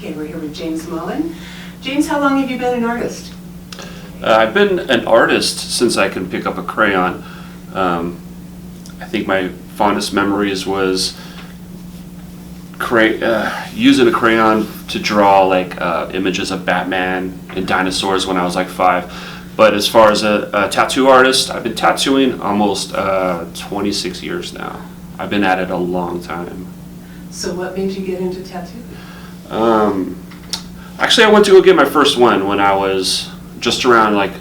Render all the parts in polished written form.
Okay, we're here with James Mullin. James, how long have you been an artist? I've been an artist since I can pick up a crayon. I think my fondest memories was using a crayon to draw like images of Batman and dinosaurs when I was like 5. But as far as a tattoo artist, I've been tattooing almost 26 years now. I've been at it a long time. So what made you get into tattooing? Actually, I went to go get my first one when I was just around like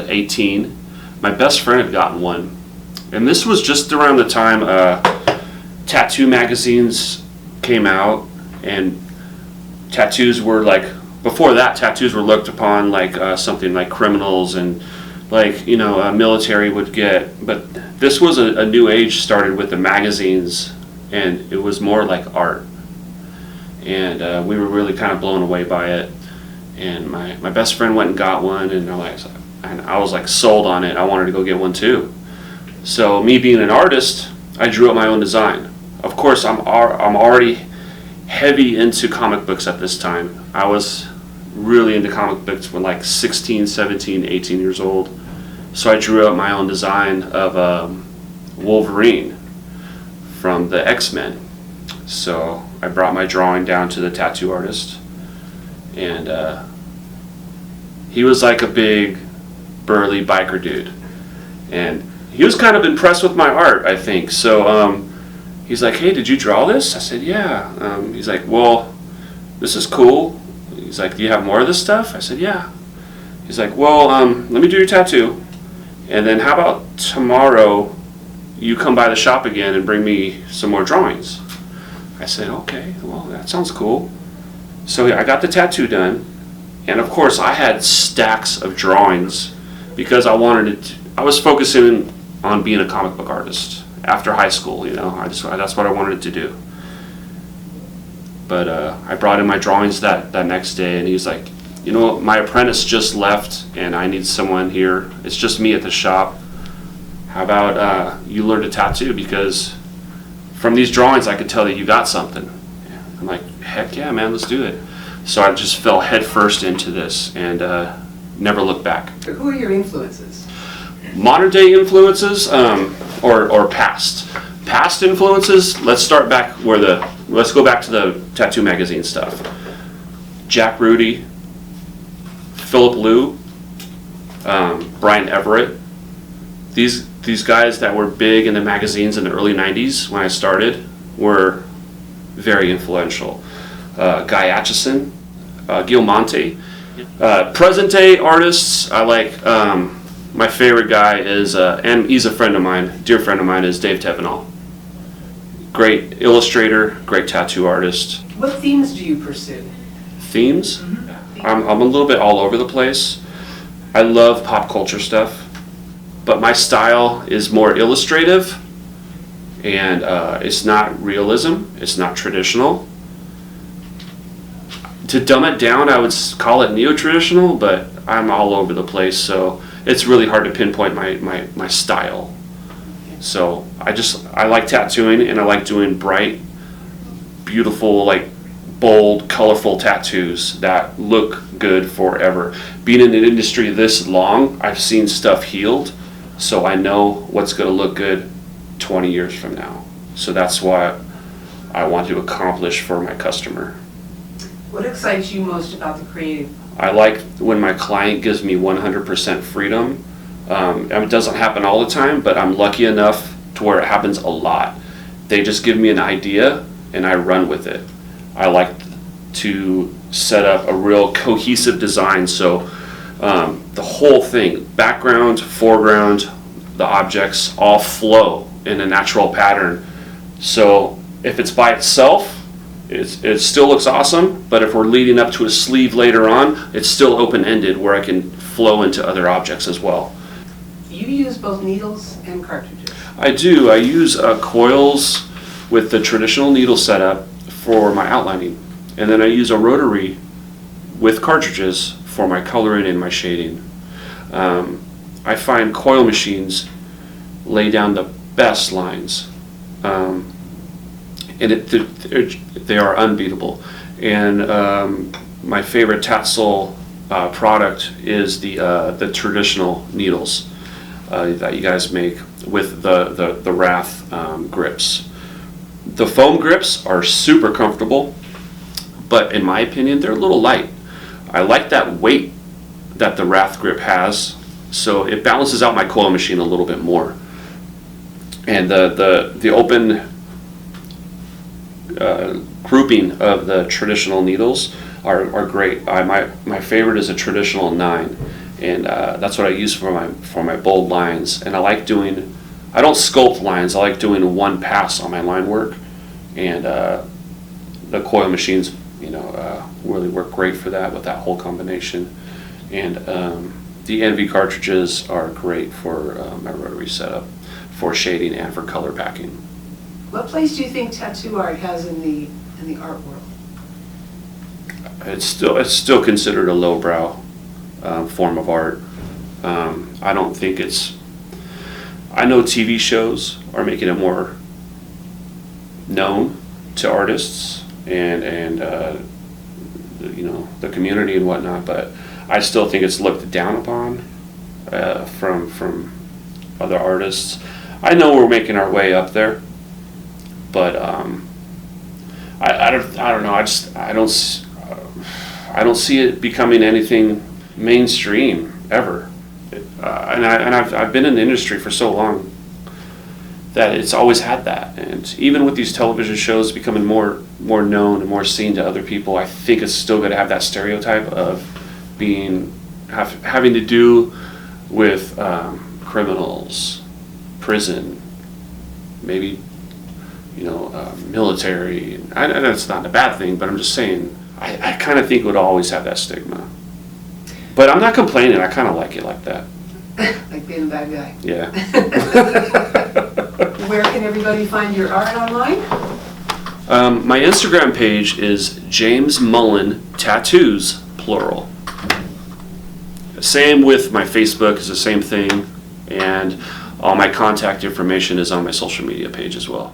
18. My best friend had gotten one. And this was just around the time tattoo magazines came out, and tattoos were like, before that, tattoos were looked upon like something like criminals and like, you know, military would get. But this was a new age, started with the magazines, and it was more like art. And we were really kind of blown away by it. And my best friend went and got one, and I was like sold on it. I wanted to go get one too. So me being an artist, I drew up my own design. Of course, I'm already heavy into comic books at this time. I was really into comic books when like 16, 17, 18 years old. So I drew up my own design of Wolverine from the X-Men. So I brought my drawing down to the tattoo artist, and he was like a big burly biker dude, and he was kind of impressed with my art, I think. So he's like, "Hey, did you draw this?" I said, "Yeah." He's like, "Well, this is cool." He's like, "Do you have more of this stuff?" I said, "Yeah." He's like, "Well, let me do your tattoo, and then how about tomorrow you come by the shop again and bring me some more drawings?" I said, "Okay, well, that sounds cool." So I got the tattoo done, and of course I had stacks of drawings because I was focusing on being a comic book artist after high school, you know. That's what I wanted to do. But I brought in my drawings that next day, and he was like, "You know, my apprentice just left, and I need someone here. It's just me at the shop. How about you learn to tattoo, because from these drawings I could tell that you got something." I'm like, "Heck yeah, man, let's do it." So I just fell headfirst into this and never looked back. Who are your influences? Modern day influences, or past influences. Let's go back to the tattoo magazine stuff. Jack Rudy, Philip Liu, Brian Everett. These guys that were big in the magazines in the early 90s when I started were very influential. Guy Aitchison, Gil Monte. Present day artists, I like, my favorite guy is, and he's a friend of mine, dear friend of mine, is Dave Tevenall. Great illustrator, great tattoo artist. What themes do you pursue? Themes? Mm-hmm. I'm a little bit all over the place. I love pop culture stuff, but my style is more illustrative, and it's not realism, it's not traditional. To dumb it down, I would call it neo-traditional, but I'm all over the place, so it's really hard to pinpoint my style. So I like tattooing, and I like doing bright, beautiful, like bold, colorful tattoos that look good forever. Being in an industry this long, I've seen stuff healed, so I know what's going to look good 20 years from now. So that's what I want to accomplish for my customer. What excites you most about the creative? I like when my client gives me 100% freedom. It doesn't happen all the time, but I'm lucky enough to where it happens a lot. They just give me an idea and I run with it. I like to set up a real cohesive design, so the whole thing, background, foreground, the objects all flow in a natural pattern. So if it's by itself, it still looks awesome, but if we're leading up to a sleeve later on, it's still open-ended where I can flow into other objects as well. You use both needles and cartridges? I do. I use coils with the traditional needle setup for my outlining, and then I use a rotary with cartridges for my coloring and my shading. I find coil machines lay down the best lines. and they are unbeatable. And my favorite TATSoul product is the traditional needles that you guys make with the Wrath grips. The foam grips are super comfortable, but in my opinion, they're a little light. I like that weight that the Wrath grip has, so it balances out my coil machine a little bit more. And the open grouping of the traditional needles are great. My favorite is a traditional 9, and that's what I use for my bold lines. And I don't sculpt lines. I like doing one pass on my line work, and the coil machines, really work great for that with that whole combination. And the NV cartridges are great for my rotary setup, for shading and for color packing. What place do you think tattoo art has in the art world? It's still considered a lowbrow form of art. I don't think I know TV shows are making it more known to artists and the community and whatnot, but I still think it's looked down upon from other artists. I know we're making our way up there, but I don't know. I don't see it becoming anything mainstream ever. And I've been in the industry for so long that it's always had that. And even with these television shows becoming more known and more seen to other people, I think it's still going to have that stereotype of having to do with criminals, prison, maybe military. I know it's not a bad thing, but I'm just saying I kind of think it would always have that stigma. But I'm not complaining. I kind of like it like that. Like being a bad guy. Yeah. Where can everybody find your art online? My Instagram page is James Mullin Tattoos, plural. Same with my Facebook, is the same thing, and all my contact information is on my social media page as well.